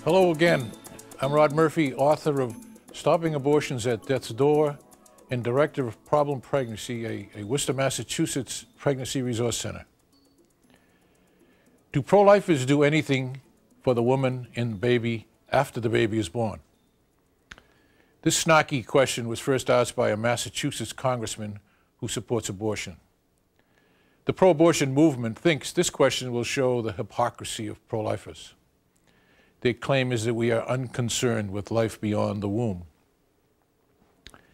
Hello again. I'm Rod Murphy, author of Stopping Abortions at Death's Door and director of Problem Pregnancy, a Worcester, Massachusetts Pregnancy Resource Center. Do pro-lifers do anything for the woman and the baby after the baby is born? This snarky question was first asked by a Massachusetts congressman who supports abortion. The pro-abortion movement thinks this question will show the hypocrisy of pro-lifers. Their claim is that we are unconcerned with life beyond the womb.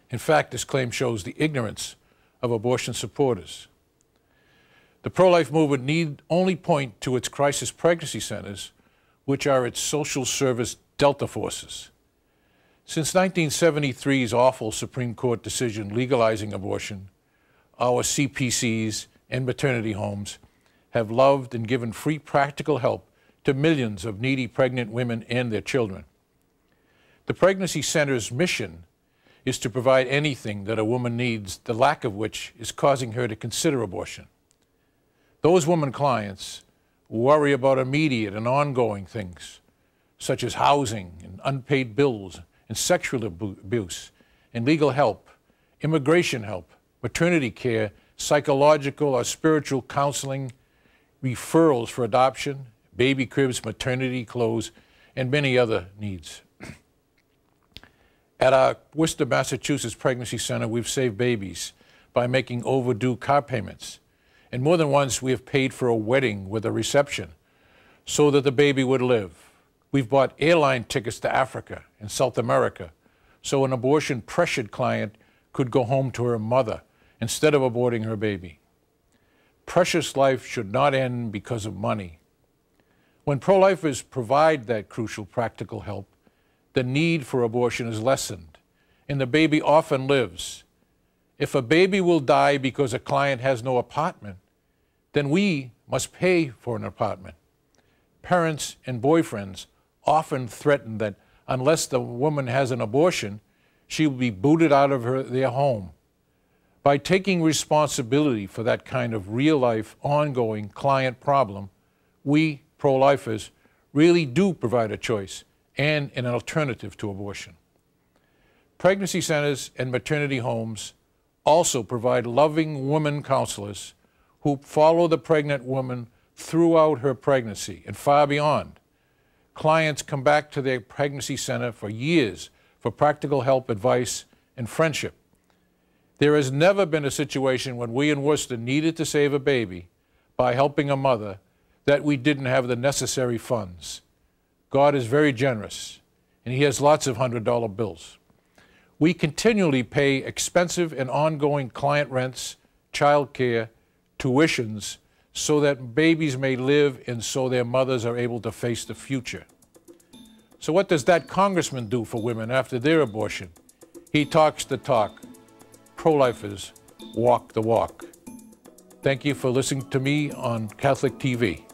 In fact, this claim shows the ignorance of abortion supporters. The pro-life movement need only point to its crisis pregnancy centers, which are its social service delta forces. Since 1973's awful Supreme Court decision legalizing abortion, our CPCs and maternity homes have loved and given free practical help to millions of needy pregnant women and their children. The pregnancy center's mission is to provide anything that a woman needs, the lack of which is causing her to consider abortion. Those women clients worry about immediate and ongoing things, such as housing and unpaid bills and sexual abuse and legal help, immigration help, maternity care, psychological or spiritual counseling, referrals for adoption, baby cribs, maternity clothes, and many other needs. At our Worcester, Massachusetts Pregnancy Center, we've saved babies by making overdue car payments. And more than once, we have paid for a wedding with a reception so that the baby would live. We've bought airline tickets to Africa and South America so an abortion-pressured client could go home to her mother instead of aborting her baby. Precious life should not end because of money. When pro-lifers provide that crucial practical help, the need for abortion is lessened, and the baby often lives. If a baby will die because a client has no apartment, then we must pay for an apartment. Parents and boyfriends often threaten that unless the woman has an abortion, she will be booted out of their home. By taking responsibility for that kind of real-life, ongoing client problem, we pro-lifers really do provide a choice and an alternative to abortion. Pregnancy centers and maternity homes also provide loving women counselors who follow the pregnant woman throughout her pregnancy and far beyond. Clients come back to their pregnancy center for years for practical help, advice, and friendship. There has never been a situation when we in Worcester needed to save a baby by helping a mother that we didn't have the necessary funds. God is very generous, and He has lots of $100 bills. We continually pay expensive and ongoing client rents, child care, tuitions, so that babies may live and so their mothers are able to face the future. So what does that congressman do for women after their abortion? He talks the talk. Pro-lifers walk the walk. Thank you for listening to me on Catholic TV.